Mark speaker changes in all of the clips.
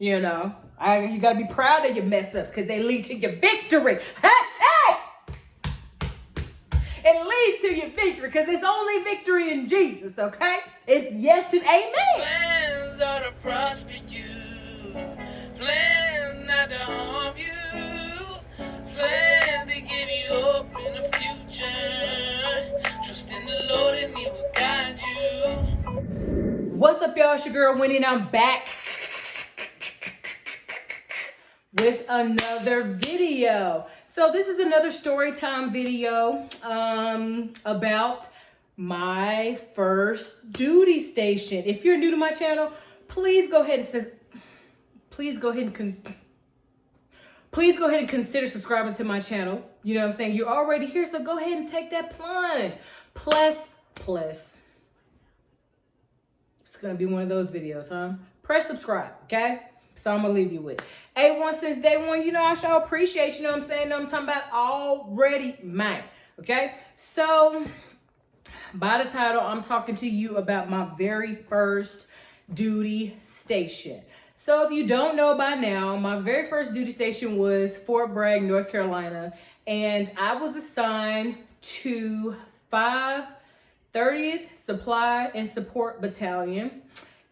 Speaker 1: You know, you gotta be proud of your mess ups because they lead to your victory. Hey, hey! It leads to your victory because it's only victory in Jesus, okay? It's yes and amen.
Speaker 2: Plans are to prosper you. Plans not to harm you. Plans to give you hope in the future. Trust in the Lord and He will guide you.
Speaker 1: What's up, y'all? It's your girl Winnie and I'm back with another video. So this is another story time video about my first duty station. If you're new to my channel, please go ahead and consider subscribing to my channel. You know what I'm saying? You're already here, so go ahead and take that plunge. Plus. It's gonna be one of those videos, huh? Press subscribe, okay? So I'm gonna leave you with A1 since day one. You know, I sure appreciate, you know what I'm saying? I'm talking about already mine, okay? So by the title, I'm talking to you about my very first duty station. So if you don't know by now, my very first duty station was Fort Bragg, North Carolina, and I was assigned to 530th Supply and Support Battalion.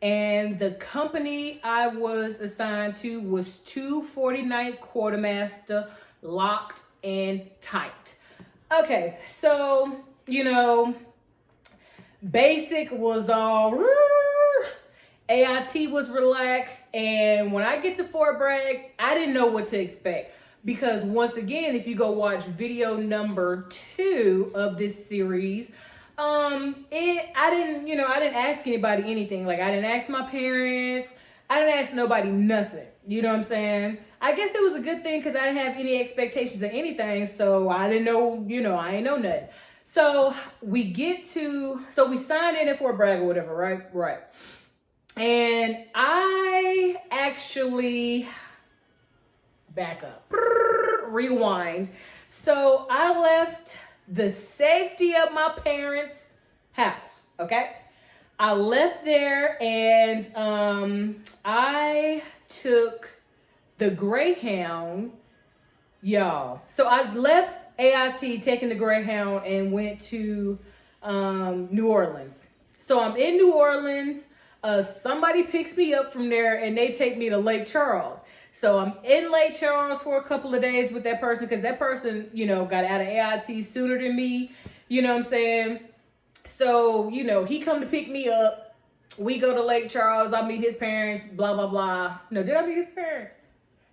Speaker 1: And the company I was assigned to was 249th Quartermaster, locked and tight. Okay, so, you know, basic was all, AIT was relaxed, and when I get to Fort Bragg, I didn't know what to expect. Because once again, if you go watch video number 2 of this series, I didn't ask anybody anything. Like, I didn't ask my parents. I didn't ask nobody nothing. You know what I'm saying? I guess it was a good thing because I didn't have any expectations of anything. So I didn't know, I ain't know nothing. So we signed in at Fort Bragg or whatever, right? Right. And I actually, back up, rewind. So I left the safety of my parents' house, okay? I left there and I took the Greyhound, y'all. So I left AIT taking the Greyhound and went to New Orleans. So I'm in New Orleans. Somebody picks me up from there and they take me to Lake Charles. So I'm in Lake Charles for a couple of days with that person because that person, got out of AIT sooner than me. You know what I'm saying? So, he come to pick me up. We go to Lake Charles. I meet his parents, blah, blah, blah. No, did I meet his parents?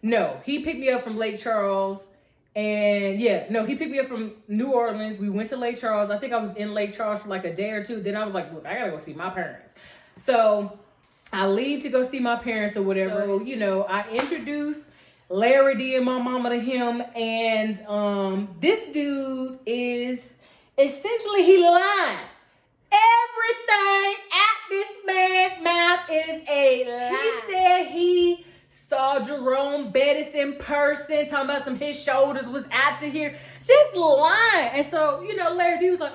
Speaker 1: No, he picked me up from Lake Charles. And he picked me up from New Orleans. We went to Lake Charles. I think I was in Lake Charles for like a day or two. Then I was like, look, I gotta go see my parents. So I leave to go see my parents or whatever. So, I introduced Larry D and my mama to him. And this dude is essentially, he lied. Everything at this man's mouth is a lie. He said he saw Jerome Bettis in person, talking about his shoulders was out to here. Just lying. And so, Larry D was like,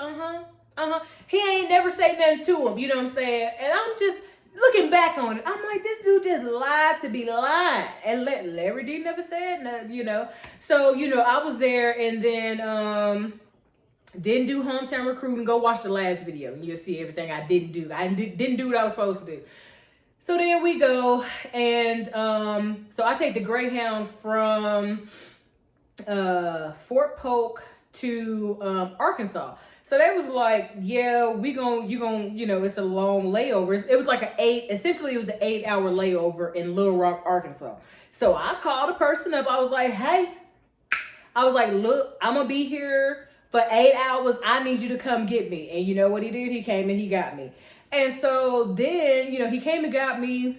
Speaker 1: He ain't never say nothing to him, you know what I'm saying? And I'm just looking back on it. I'm like, this dude just lied to be lying. And Larry D never said nothing, So, I was there and then didn't do hometown recruiting. Go watch the last video and you'll see everything I didn't do. I didn't do what I was supposed to do. So then we go and so I take the Greyhound from Fort Polk to Arkansas. So they was like, yeah, it's a long layover. It was like essentially it was an 8-hour layover in Little Rock, Arkansas. So I called a person up. I was like, hey, look, I'm going to be here for 8 hours. I need you to come get me. And you know what he did? He came and he got me. And so then, he came and got me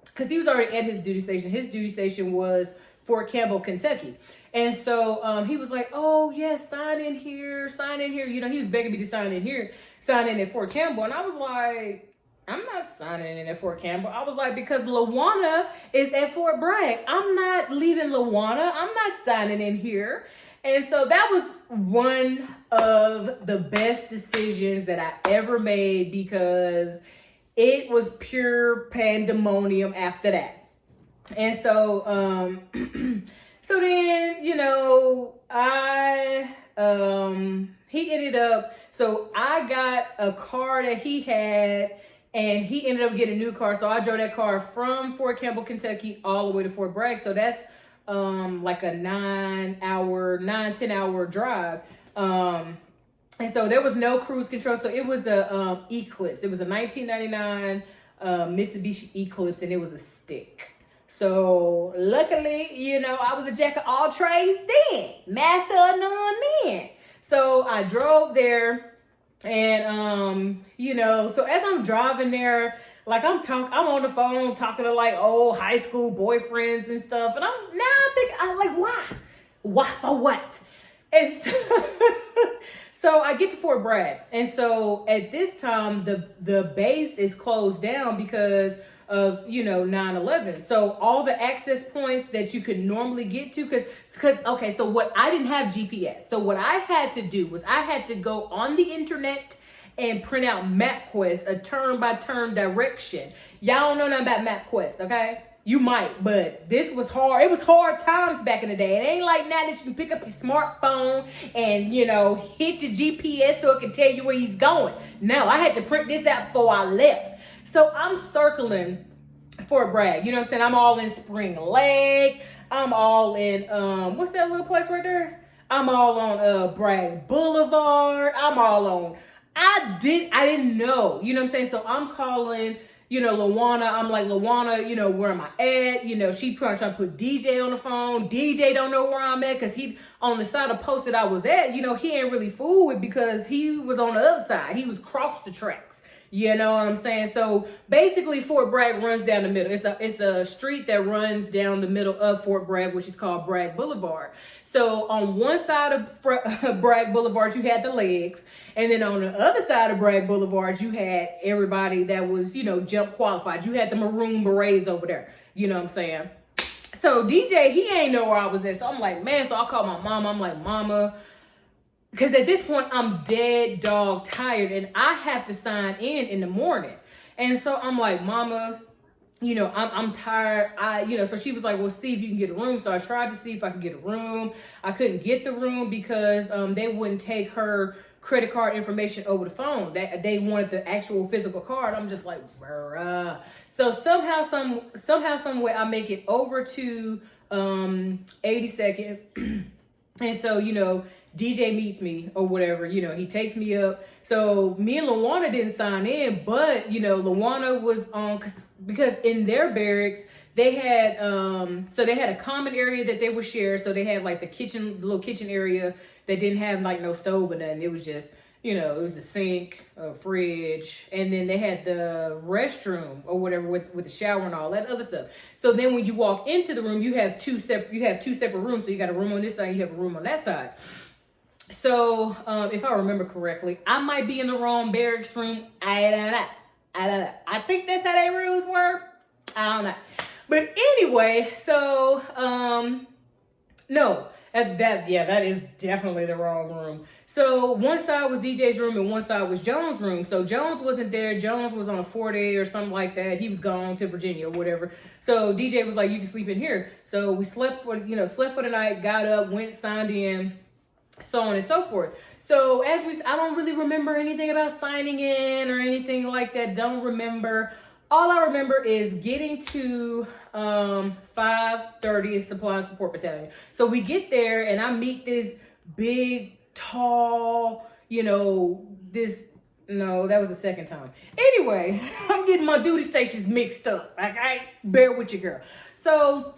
Speaker 1: because he was already at his duty station. His duty station was Fort Campbell, Kentucky. And so he was like, oh, yes, sign in here. He was begging me to sign in at Fort Campbell. And I was like, I'm not signing in at Fort Campbell. I was like, because Lawana is at Fort Bragg. I'm not leaving Lawana. I'm not signing in here. And so that was one of the best decisions that I ever made because it was pure pandemonium after that. And so, so then, you know, he ended up, so I got a car that he had, and he ended up getting a new car. So I drove that car from Fort Campbell, Kentucky, all the way to Fort Bragg. So that's like a 10 hour drive. And so there was no cruise control. So it was a Eclipse. It was a 1999 Mitsubishi Eclipse, and it was a stick. So luckily, you know, I was a jack of all trades then, master of none then. So I drove there, and you know, so as I'm driving there, like I'm on the phone talking to like old high school boyfriends and stuff, and I'm like, why for what? And so, so I get to Fort Bragg, and so at this time the base is closed down because of, you know, 9/11. So all the access points that you could normally get to, because okay, so what, I didn't have GPS. So what I had to do was I had to go on the internet and print out MapQuest, a turn-by-turn direction. Y'all don't know nothing about MapQuest, okay? You might, but this was hard. It was hard times back in the day. It ain't like now that you can pick up your smartphone and, you know, hit your GPS so it can tell you where he's going. No, I had to print this out before I left. So I'm circling Fort Bragg. You know what I'm saying? I'm all in Spring Lake. I'm all in, what's that little place right there? I'm all on Bragg Boulevard. I'm all on, I didn't know. You know what I'm saying? So I'm calling, you know, Luana. I'm like, Luana, you know, where am I at? You know, she probably trying to put DJ on the phone. DJ don't know where I'm at because he, on the side of post that I was at, you know, he ain't really fool with because he was on the other side. He was across the tracks. You know what I'm saying? So basically Fort Bragg runs down the middle. It's a street that runs down the middle of Fort Bragg, which is called Bragg Boulevard. So on one side of Bragg Boulevard, you had the legs. And then on the other side of Bragg Boulevard, you had everybody that was, you know, jump qualified. You had the maroon berets over there. You know what I'm saying? So DJ, he ain't know where I was at. So I'm like, man, so I called my mama. I'm like, mama, because at this point, I'm dead dog tired and I have to sign in the morning. And so I'm like, mama, you know, I'm tired. You know, so she was like, well, see if you can get a room. So I tried to see if I could get a room. I couldn't get the room because they wouldn't take her credit card information over the phone. They wanted the actual physical card. I'm just like, bruh. So somehow, some way I make it over to 82nd. And so, you know, DJ meets me or whatever, you know, he takes me up. So me and Luana didn't sign in, but, you know, Luana was on, because in their barracks, they had, so they had a common area that they would share. So they had like the little kitchen area that didn't have like no stove or nothing. It was just, you know, it was a sink, a fridge, and then they had the restroom or whatever with the shower and all that other stuff. So then when you walk into the room, you have two separate rooms. So you got a room on this side, you have a room on that side. So if I remember correctly, I might be in the wrong barracks room. I don't know. I think that's how their rules work. I don't know. But anyway, so no, that is definitely the wrong room. So one side was DJ's room and one side was Jones' room. So Jones wasn't there. Jones was on a 4-day or something like that. He was gone to Virginia or whatever. So DJ was like, you can sleep in here. So we slept for the night, got up, went, signed in, so on and so forth. So I don't really remember anything about signing in or anything like that. Don't remember. All I remember is getting to 5:30 Supply and Support Battalion. So we get there and I meet this big, tall, you know, that was the second time. Anyway, I'm getting my duty stations mixed up. Okay? Bear with you, girl. So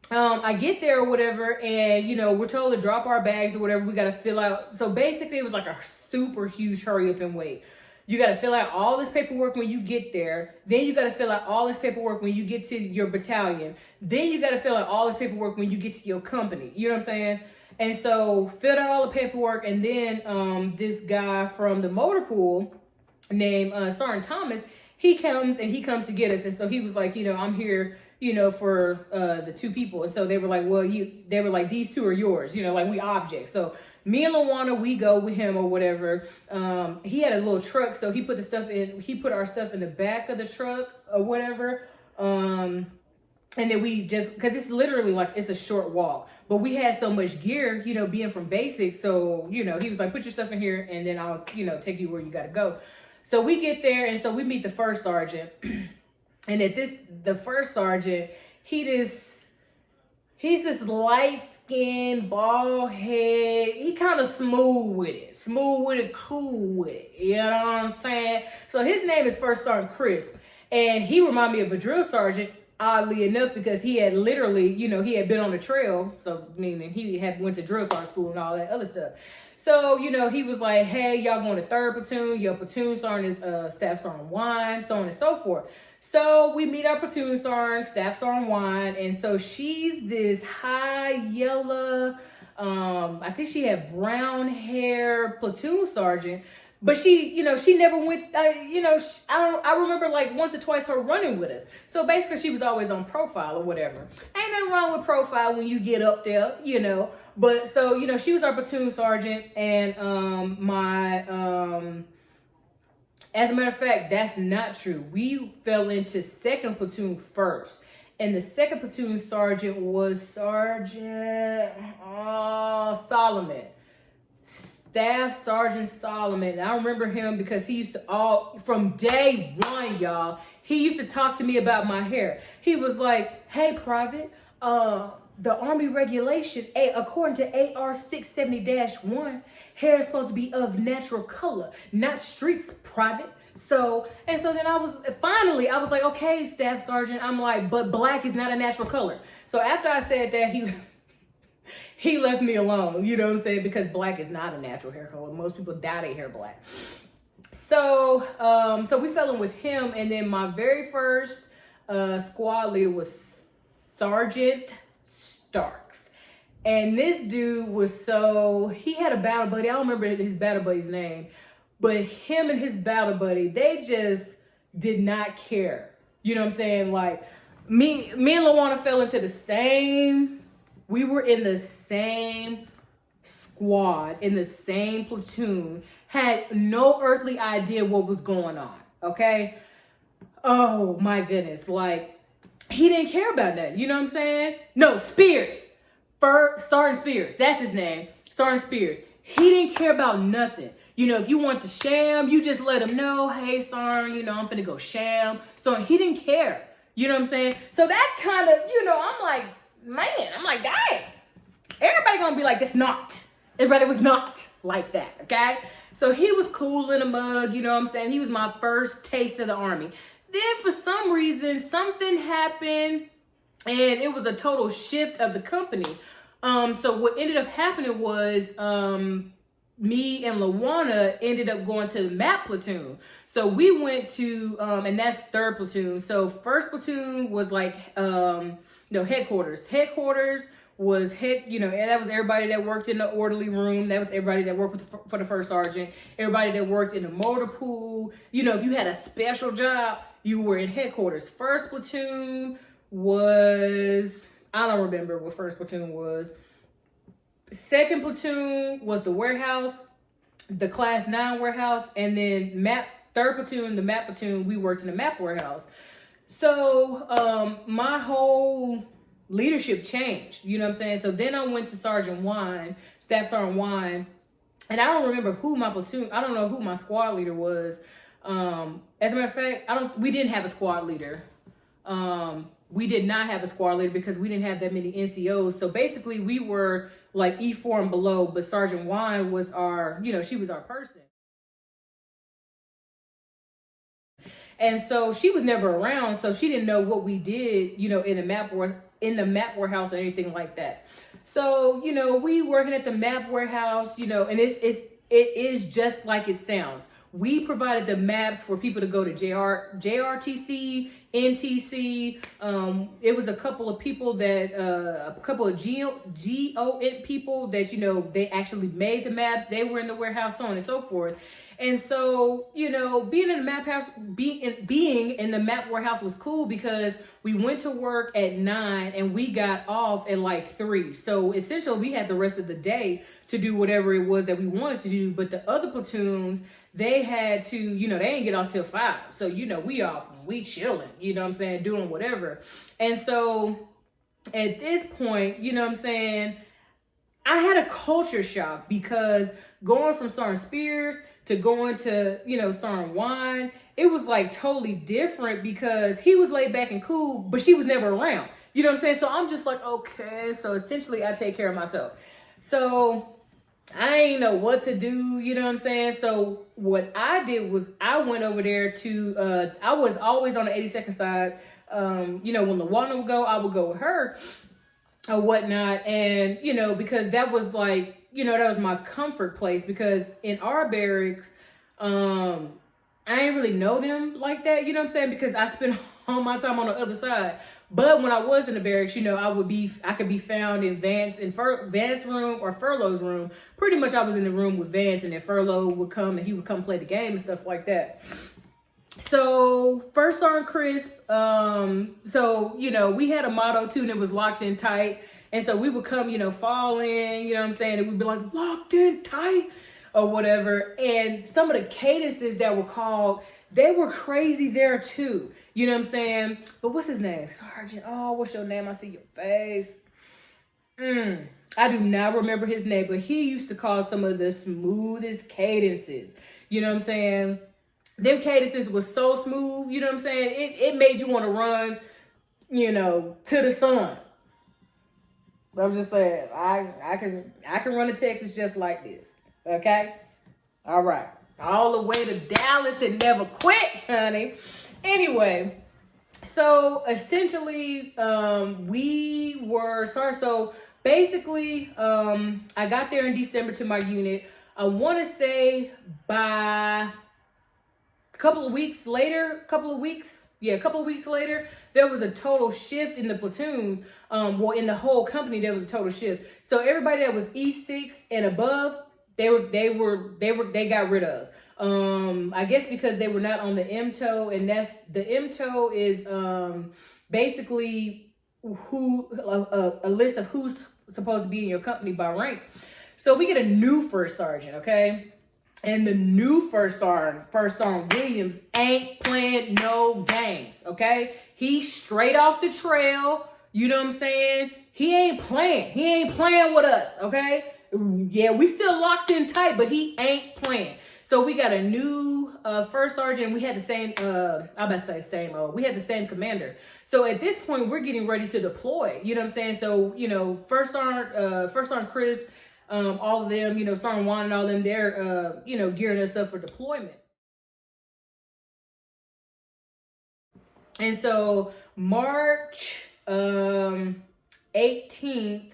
Speaker 1: I get there or whatever, and, you know, we're told to drop our bags or whatever. We got to fill out. So basically, it was like a super huge hurry up and wait. You got to fill out all this paperwork when you get there. Then you got to fill out all this paperwork when you get to your battalion. Then you got to fill out all this paperwork when you get to your company. You know what I'm saying? And so filled out all the paperwork, and then this guy from the motor pool named Sergeant Thomas, he comes to get us. And so he was like, you know, I'm here, you know, for the two people. And so they were like, these two are yours, you know, like we objects. So me and Luana, we go with him or whatever. He had a little truck, so he put our stuff in the back of the truck or whatever. And then we just, because it's literally like, it's a short walk. But we had so much gear, you know, being from basic. So, you know, he was like, put your stuff in here and then I'll, you know, take you where you got to go. So we get there and so we meet the first sergeant. And the first sergeant, he's this light-skinned, bald head. He kind of smooth with it, cool with it. You know what I'm saying? So his name is First Sergeant Chris. And he reminded me of a drill sergeant, oddly enough, because he had literally, you know, he had been on the trail. So, meaning he had went to drill sergeant school and all that other stuff. So, you know, he was like, hey, y'all going to 3rd platoon. Your platoon sergeant is Staff Sergeant Wine, so on and so forth. So we meet our platoon sergeant, Staff Sergeant Wine. And so she's this high yellow, I think she had brown hair platoon sergeant. But she, you know, she never went, you know, I remember like once or twice her running with us. So basically she was always on profile or whatever. Ain't nothing wrong with profile when you get up there, you know. But so, you know, she was our platoon sergeant and as a matter of fact, that's not true. We fell into 2nd platoon first. And the 2nd platoon sergeant was Sergeant Solomon. Staff Sergeant Solomon. And I remember him because he used to from day one, y'all, he used to talk to me about my hair. He was like, hey, Private, the Army regulation, according to AR 670-1, hair is supposed to be of natural color, not streaks, Private. So then I was like, okay, Staff Sergeant. I'm like, but black is not a natural color. So after I said that, he left me alone, you know what I'm saying? Because black is not a natural hair color. Most people dye their hair black. So we fell in with him. And then my very first squad leader was Sergeant Starks. And this dude he had a battle buddy. I don't remember his battle buddy's name. But him and his battle buddy, they just did not care. You know what I'm saying? Like, me and Lawana fell into we were in the same squad, in the same platoon, had no earthly idea what was going on, okay? Oh, my goodness. Like, he didn't care about that. You know what I'm saying? No, Spears. Sergeant Spears. That's his name. Sergeant Spears. He didn't care about nothing. You know, if you want to sham, you just let him know, hey, Sergeant, you know, I'm finna go sham. So he didn't care. You know what I'm saying? So that kind of, you know, I'm like, dang. Everybody gonna be like, it's not. Everybody was not like that, okay? So he was cool in a mug, you know what I'm saying? He was my first taste of the Army. Then for some reason, something happened and it was a total shift of the company. So what ended up happening was me and Lawana ended up going to the map platoon. So we went to, and that's 3rd platoon. So 1st platoon was like, headquarters. Headquarters was that was everybody that worked in the orderly room. That was everybody that worked for the first sergeant. Everybody that worked in the motor pool. You know, if you had a special job, you were in headquarters. 1st platoon was, I don't remember what 1st platoon was. 2nd platoon was the warehouse, the class 9 warehouse, and then 3rd platoon, the map platoon, we worked in the map warehouse. So my whole leadership changed, you know what I'm saying? So then I went to Sergeant Wine, Staff Sergeant Wine, and I don't remember I don't know who my squad leader was. As a matter of fact, we didn't have a squad leader. We did not have a squad leader because we didn't have that many NCOs. So basically we were like E4 and below, but Sergeant Wine was she was our person. And so she was never around, so she didn't know what we did, you know, in the map warehouse or anything like that. So, you know, we working at the map warehouse, you know, and it is just like it sounds. We provided the maps for people to go to JRTC, NTC. It was a couple of people that, a couple of GON people that, you know, they actually made the maps. They were in the warehouse, so on and so forth. And so, you know, being in the map warehouse was cool because we went to work at 9 and we got off at like 3. So essentially we had the rest of the day to do whatever it was that we wanted to do. But the other platoons, they had to, they ain't get off till 5. So, we off and we chilling, what I'm saying, doing whatever. And so at this point, what I'm saying, I had a culture shock because going from Sergeant Spears to going to, Sergeant Wine, it was like totally different because he was laid back and cool, but she was never around. You know what I'm saying? So I'm just like, okay, so essentially I take care of myself. So I ain't know what to do, you know what I'm saying? So what I did was I went over there to, I was always on the 82nd side. When LaWanda would go, I would go with her or whatnot. And, because that was like, that was my comfort place because in our barracks, I ain't really know them like that, you know what I'm saying? Because I spent all my time on the other side. But when I was in the barracks, I could be found in Vance room or Furlough's room. Pretty much I was in the room with Vance, and then Furlough would come and he would come play the game and stuff like that. So first on Crisp, we had a motto too, and it was locked in tight. And so we would come, fall in, what I'm saying? And we'd be like, locked in tight or whatever. And some of the cadences that were called, they were crazy there too. You know what I'm saying? But what's his name? Sergeant. Oh, what's your name? I see your face. I do not remember his name, but he used to call some of the smoothest cadences. You know what I'm saying? Them cadences was so smooth. You know what I'm saying? It made you want to run, to the sun. But I'm just saying, I can run to Texas just like this. Okay? All right. All the way to Dallas and never quit, honey. Anyway, so essentially, we were sorry. So basically, I got there in December to my unit. I want to say by a couple of weeks later, there was a total shift in the platoon. In the whole company, there was a total shift. So everybody that was E6 and above, they got rid of. I guess because they were not on the MTO, and the MTO is basically a list of who's supposed to be in your company by rank. So we get a new first sergeant, okay? And the new first sergeant Williams ain't playing no games, okay? He's straight off the trail, you know what I'm saying? He ain't playing with us, okay? Yeah, we still locked in tight, but he ain't playing. So we got a new first sergeant. We had the same, we had the same commander. So at this point, we're getting ready to deploy. You know what I'm saying? So, first sergeant Chris, all of them, Sergeant Juan and all of them, they're, gearing us up for deployment. And so March 18th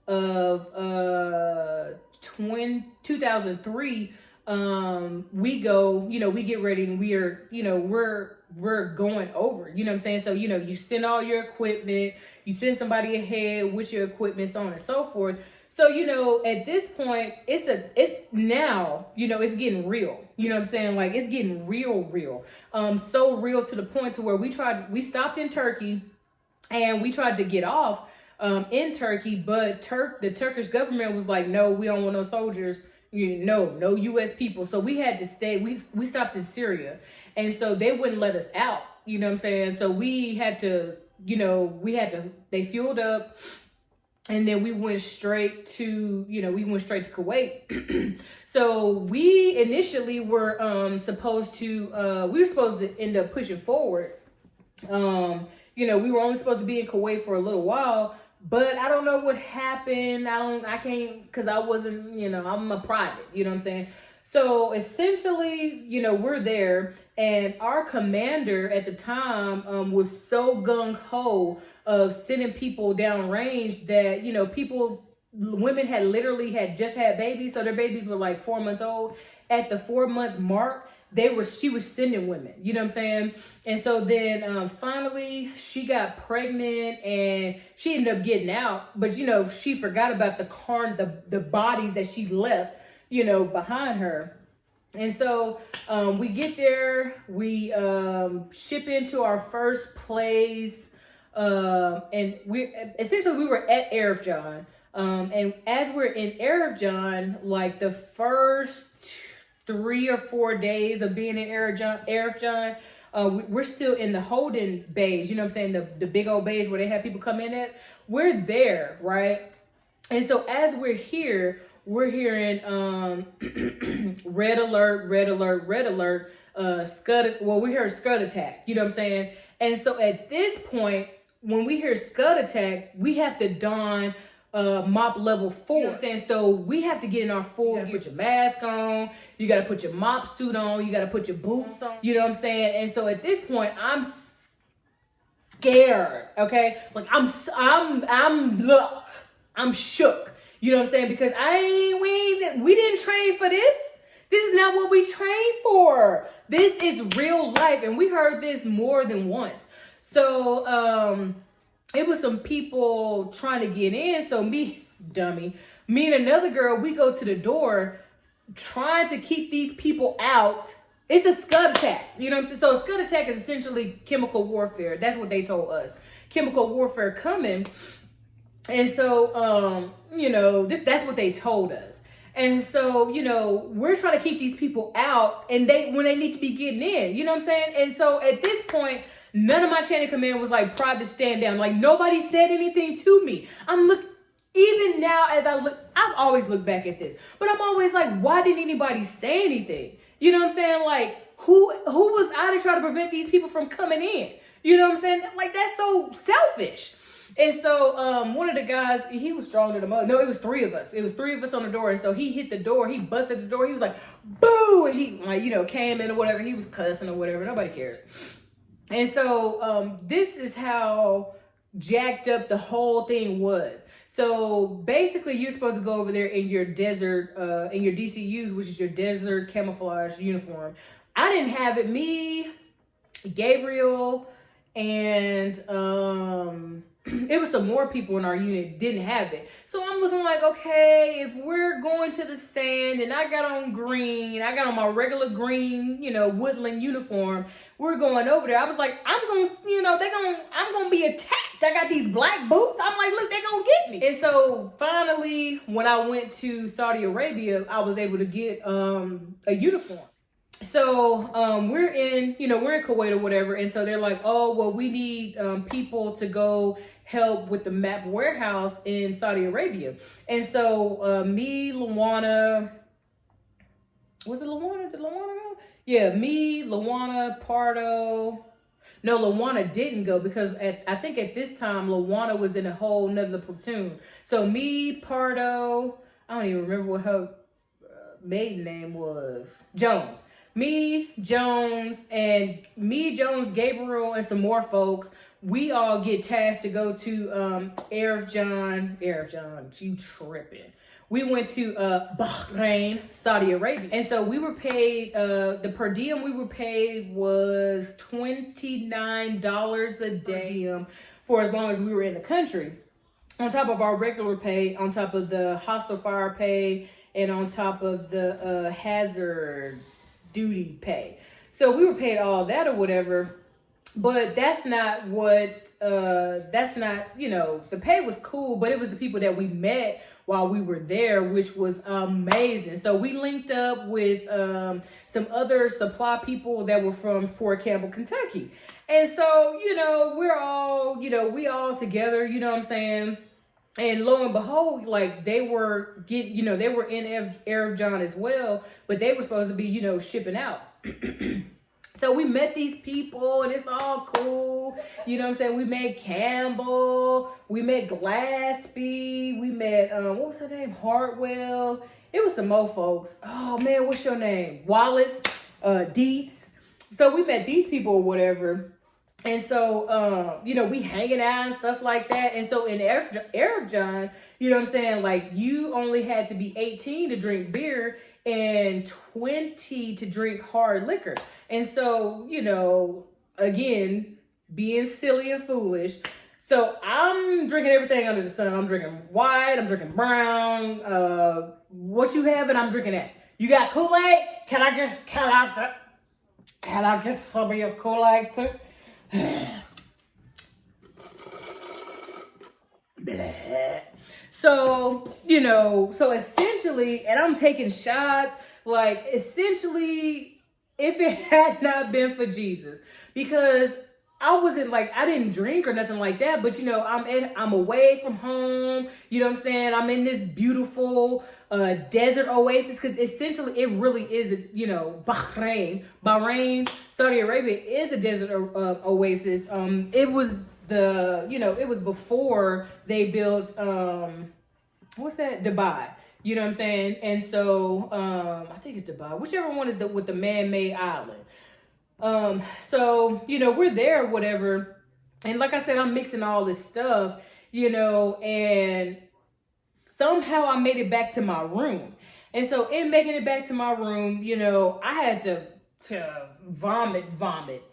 Speaker 1: of 2003, we go, we get ready and we are, we're going over, you know what I'm saying? So, you send all your equipment, you send somebody ahead with your equipment, so on and so forth. So, at this point, it's now, it's getting real. You know what I'm saying? Like, it's getting real. So real to the point to where we stopped in Turkey and we tried to get off in Turkey, but the Turkish government was like, no, we don't want no soldiers, no U.S. people. So we had to stay. We stopped in Syria, and so they wouldn't let us out. You know what I'm saying? So we had to, they fueled up. And then we went straight to Kuwait. So we initially were supposed to end up pushing forward. We were only supposed to be in Kuwait for a little while, but I don't know what happened. I can't, cause I wasn't, I'm a private, you know what I'm saying? So essentially, we're there, and our commander at the time was so gung-ho of sending people down range that, women had just had babies. So their babies were like 4 months old. At the 4-month mark, she was sending women, you know what I'm saying? And so then finally she got pregnant and she ended up getting out, but she forgot about the bodies that she left, behind her. And so we get there, we ship into our first place. And we were at Arifjan. And as we're in Arifjan, like the first 3 or 4 days of being in Arif John. We're still in the holding bays, you know what I'm saying? The big old bays where they have people come in at. We're there, right? And so as we're here, we're hearing red alert, red alert, red alert, we heard Scud Attack, you know what I'm saying? And so at this point, when we hear Scud Attack, we have to don mop level 4. You know what I'm saying? So we have to get in our full, you put your mask on, you got to put your mop suit on, you got to put your boots on, you know what I'm saying? And so at this point, I'm scared, okay? Like I'm shook, you know what I'm saying? Because we didn't train for this. This is not what we trained for. This is real life. And we heard this more than once. So, it was some people trying to get in. So me and another girl, we go to the door trying to keep these people out. It's a Scud Attack. You know what I'm saying? So a Scud Attack is essentially chemical warfare. That's what they told us. Chemical warfare coming. And so, that's what they told us. And so, we're trying to keep these people out and when they need to be getting in, you know what I'm saying? And so at this point, none of my chain of command was like, private stand down. Like nobody said anything to me. Even now as I look, I've always looked back at this, but I'm always like, why didn't anybody say anything? You know what I'm saying? Like who was out to try to prevent these people from coming in? You know what I'm saying? Like that's so selfish. And so one of the guys, he was stronger than the mother. No, it was 3 of us. It was 3 of us on the door. And so he hit the door. He busted the door. He was like, boo! And he came in or whatever. He was cussing or whatever. Nobody cares. And so this is how jacked up the whole thing was. So basically, you're supposed to go over there in your desert, in your DCUs, which is your desert camouflage uniform. I didn't have it. Me, Gabriel, and it was some more people in our unit didn't have it. So I'm looking like, okay, if we're going to the sand and I got on green, I got on my regular green, woodland uniform, we're going over there. I was like, I'm going to be attacked. I got these black boots. I'm like, look, they're going to get me. And so finally, when I went to Saudi Arabia, I was able to get a uniform. So we're in Kuwait or whatever. And so they're like, oh, well, we need people to go help with the map warehouse in Saudi Arabia. And so me, Luana, was it Luana? Did Luana go? Yeah, me, Luana, Pardo. No, Luana didn't go because I think at this time, Luana was in a whole nother platoon. So me, Pardo, I don't even remember what her maiden name was. Jones. Jones, Gabriel, and some more folks. We all get tasked to go to Arif John, you tripping. We went to Bahrain, Saudi Arabia. And so we were paid, the per diem we were paid was $29 a day for as long as we were in the country. On top of our regular pay, on top of the hostile fire pay, and on top of the hazard duty pay. So we were paid all that or whatever. But that's not what, the pay was cool, but it was the people that we met while we were there, which was amazing. So we linked up with some other supply people that were from Fort Campbell, Kentucky. And so, we're all, we all together, you know what I'm saying? And lo and behold, like they were in Arif John as well, but they were supposed to be, shipping out. So we met these people and it's all cool. You know what I'm saying? We met Campbell, we met Glaspie, we met, what was her name? Hartwell. It was some more folks. Oh man, what's your name? Wallace, Dietz. So we met these people or whatever. And so, we hanging out and stuff like that. And so in Arif John, you know what I'm saying? Like you only had to be 18 to drink beer and 20 to drink hard liquor. And so, again, being silly and foolish. So I'm drinking everything under the sun. I'm drinking white, I'm drinking brown, what you have, and I'm drinking that. You got Kool-Aid? Can I get some of your Kool-Aid, please? So, so essentially, and I'm taking shots, Like, essentially, if it had not been for Jesus, because I wasn't like, I didn't drink or nothing like that, but you know, I'm away from home, you know what I'm saying? I'm in this beautiful desert oasis, because essentially it really is, you know, Bahrain, Saudi Arabia is a desert oasis. It was it was before they built, what's that? Dubai. You know what I'm saying? And so, I think it's Dubai, whichever one is with the man-made island. So, you know, we're there, whatever. And like I said, I'm mixing all this stuff, you know, and somehow I made it back to my room. And so in making it back to my room, you know, I had to vomit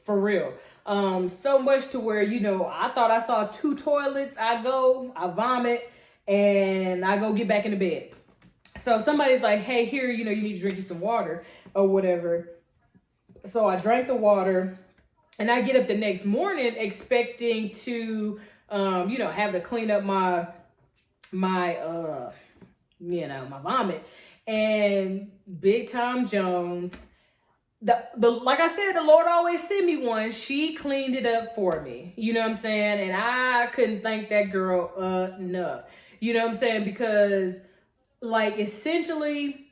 Speaker 1: for real. So much to where, you know, I thought I saw 2 toilets. I vomit, and I go get back in the bed. So somebody's like, hey, here, you know, you need to drink you some water or whatever. So I drank the water, and I get up the next morning expecting to, you know, have to clean up my vomit. And Big Tom Jones, like I said, the Lord always sent me one. She cleaned it up for me. You know what I'm saying? And I couldn't thank that girl enough. You know what I'm saying? Because, like, essentially,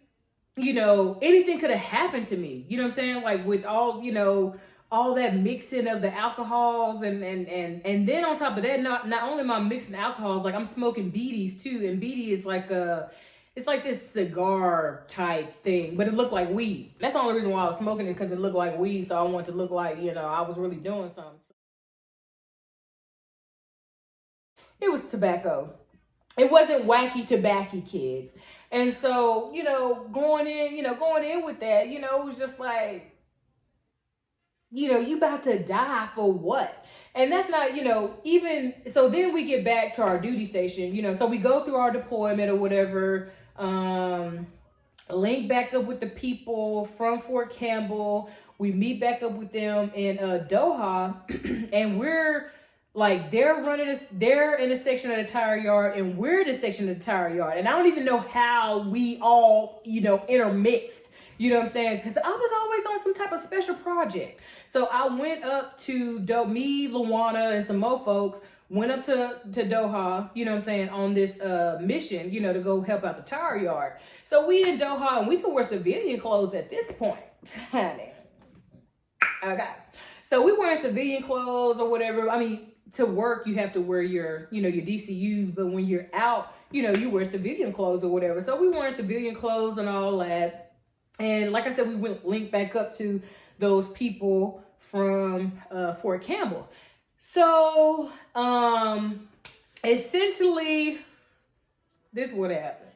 Speaker 1: you know, anything could have happened to me. You know what I'm saying? Like, with all, you know, all that mixing of the alcohols, and then on top of that, not only am I mixing alcohols, like I'm smoking beaties too. And beatie is like it's like this cigar type thing, but it looked like weed. That's the only reason why I was smoking it, because it looked like weed. So I wanted to look like, you know, I was really doing something. It was tobacco. It wasn't wacky tobacco, kids. And so, you know, going in with that, you know, it was just like, you know, you about to die for what? And that's not, you know, even, so then we get back to our duty station, you know, so we go through our deployment or whatever, link back up with the people from Fort Campbell. We meet back up with them in Doha, and we're like, they're in a section of the tire yard, and we're in a section of the tire yard. And I don't even know how we all, you know, intermixed, you know what I'm saying? Because I was always on some type of special project. So I went up to me, Luana, and some more folks went up to Doha, you know what I'm saying, on this mission, you know, to go help out the tire yard. So we in Doha, and we can wear civilian clothes at this point, honey. Okay. So we wearing civilian clothes or whatever. I mean, to work, you have to wear your, you know, your DCUs, but when you're out, you know, you wear civilian clothes or whatever. So we wearing civilian clothes and all that. And like I said, we went linked back up to those people from Fort Campbell. So essentially, this is what happened.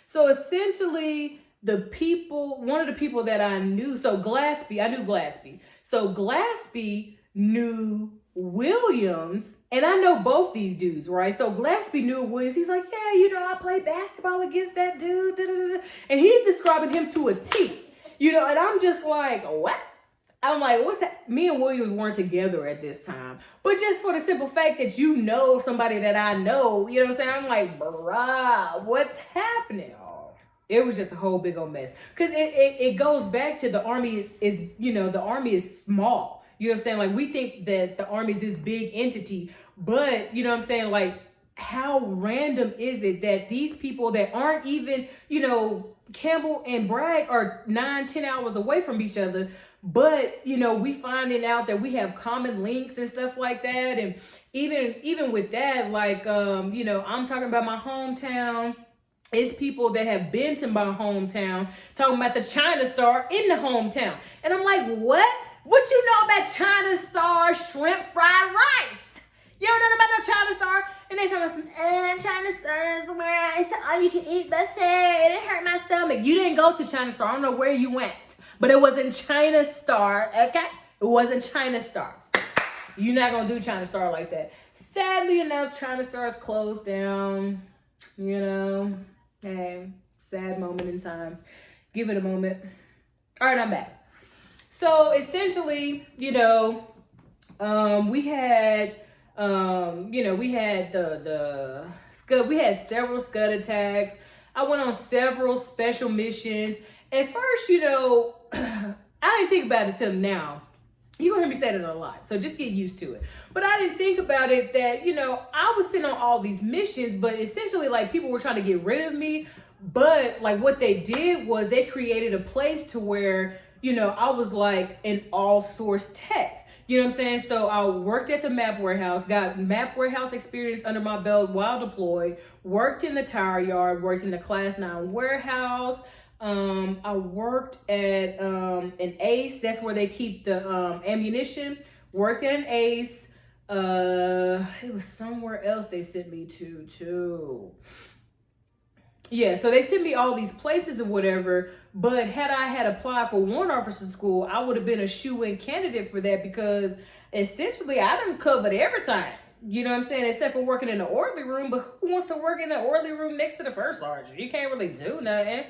Speaker 1: So essentially, one of the people that I knew, I knew Glaspie. So Glaspie knew Williams, and I know both these dudes, right? So Glaspie knew Williams. He's like, yeah, you know, I played basketball against that dude. Da, da, da. And he's describing him to a T, you know, and I'm just like, what? I'm like, what's that? Me and Williams weren't together at this time. But just for the simple fact that you know somebody that I know, you know what I'm saying? I'm like, bruh, what's happening? Oh, it was just a whole big old mess. Because it goes back to the Army is, you know, the Army is small. You know what I'm saying? Like, we think that the Army is this big entity. But, you know what I'm saying? Like, how random is it that these people that aren't even, you know, Campbell and Bragg are 9-10 hours away from each other, but, you know, we finding out that we have common links and stuff like that. And even with that, like, you know, I'm talking about my hometown. It's people that have been to my hometown talking about the China Star in the hometown. And I'm like, what? What you know about China Star shrimp fried rice? You don't know about no China Star? And they talking about some, China Star is where it's all you can eat buffet. It hurt my stomach. You didn't go to China Star. I don't know where you went. But it wasn't China Star, okay? It wasn't China Star. You're not going to do China Star like that. Sadly enough, China Star is closed down. You know, hey, sad moment in time. Give it a moment. All right, I'm back. So essentially, you know, we had the Scud. We had several Scud attacks. I went on several special missions. At first, you know, I didn't think about it till now. You're gonna hear me say that a lot, so just get used to it. But I didn't think about it that, you know, I was sitting on all these missions, but essentially like people were trying to get rid of me. But like what they did was they created a place to where, you know, I was like an all source tech. You know what I'm saying? So I worked at the map warehouse, got map warehouse experience under my belt while deployed, worked in the tire yard, worked in the class 9 warehouse. I worked at an Ace. That's where they keep the ammunition. Worked at an Ace. It was somewhere else they sent me to too. Yeah, so they sent me all these places or whatever, but had I had applied for warrant officer school, I would have been a shoo-in candidate for that because essentially I done covered everything. You know what I'm saying? Except for working in the orderly room, but who wants to work in the orderly room next to the first sergeant? You can't really do nothing.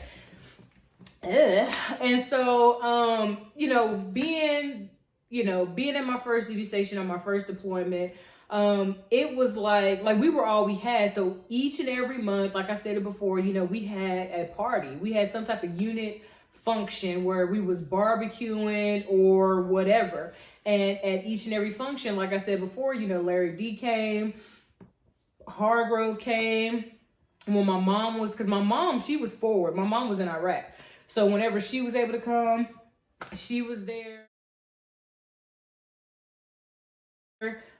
Speaker 1: And so, you know, being at my first duty station on my first deployment, it was like we were all we had. So each and every month, like I said it before, you know, we had a party. We had some type of unit function where we was barbecuing or whatever. And at each and every function, like I said before, you know, Larry D came, Hargrove came. And when my mom was, because my mom, she was forward. My mom was in Iraq. So whenever she was able to come, she was there.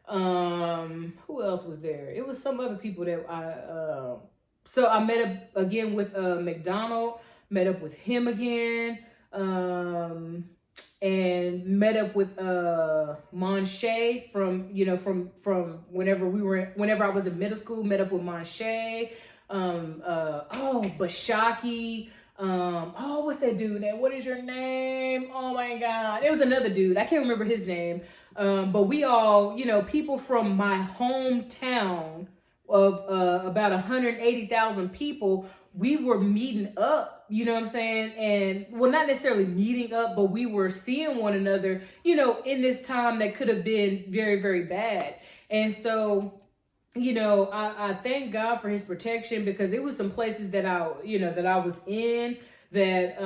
Speaker 1: Who else was there? It was some other people that so I met up again with McDonald, met up with him again, and met up with Monche from whenever I was in middle school, met up with Monche, Bashaki, what's that dude name? What is your name? Oh my God. It was another dude. I can't remember his name. But we all, you know, people from my hometown of about 180,000 people, we were meeting up, you know what I'm saying? And well, not necessarily meeting up, but we were seeing one another, you know, in this time that could have been very, very bad. And so, you know, I thank God for his protection because it was some places that I was in that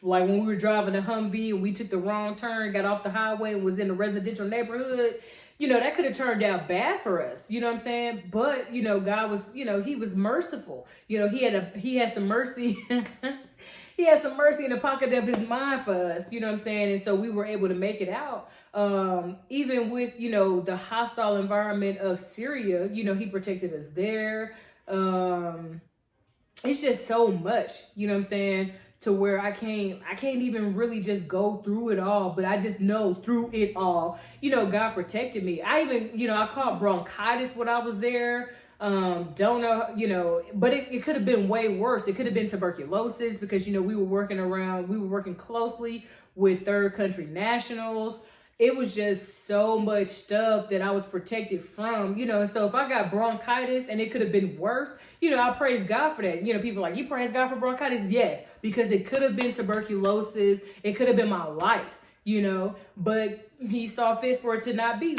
Speaker 1: like when we were driving a Humvee and we took the wrong turn, got off the highway and was in a residential neighborhood, you know, that could have turned out bad for us. You know what I'm saying? But, you know, God was, you know, he was merciful. You know, he had some mercy. He had some mercy in the pocket of his mind for us. You know what I'm saying? And so we were able to make it out. Even with, you know, the hostile environment of Syria, you know, he protected us there. It's just so much, you know what I'm saying? To where I can't even really just go through it all, but I just know through it all, you know, God protected me. I even, you know, I caught bronchitis when I was there. Don't know, you know, but it could have been way worse. It could have been tuberculosis because, you know, we were working closely with third country nationals. It was just so much stuff that I was protected from, you know. And so if I got bronchitis and it could have been worse, you know, I praise God for that. You know, people are like, you praise God for bronchitis? Yes, because it could have been tuberculosis. It could have been my life, you know, but he saw fit for it to not be.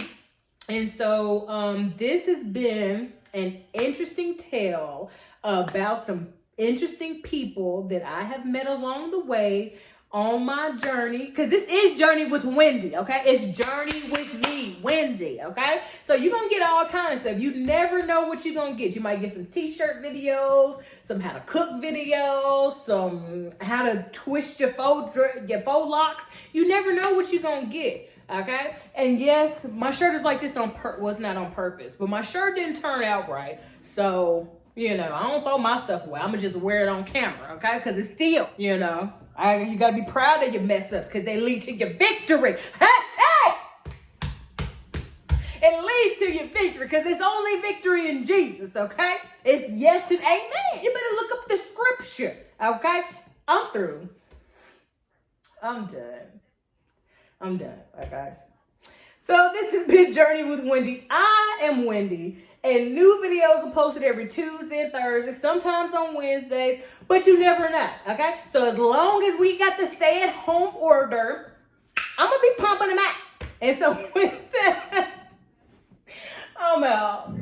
Speaker 1: And so this has been an interesting tale about some interesting people that I have met along the way on my journey, because this is Journey with Wendy, okay? It's Journey with me, Wendy, okay? So you're going to get all kinds of stuff. You never know what you're going to get. You might get some t-shirt videos, some how to cook videos, some how to twist your faux locks. You never know what you're going to get, okay? And yes, my shirt is like this was not on purpose, but my shirt didn't turn out right. So, you know, I don't throw my stuff away. I'm going to just wear it on camera, okay? Because it's still, you know. You gotta be proud of your mess ups because they lead to your victory. Hey! It leads to your victory because it's only victory in Jesus, okay? It's yes and amen. You better look up the scripture, okay? I'm through. I'm done, okay? So this has been Journey with Wendy. I am Wendy. And new videos are posted every Tuesday and Thursday, sometimes on Wednesdays, but you never know, okay? So as long as we got the stay-at-home order, I'm going to be pumping them out. And so with that, I'm out.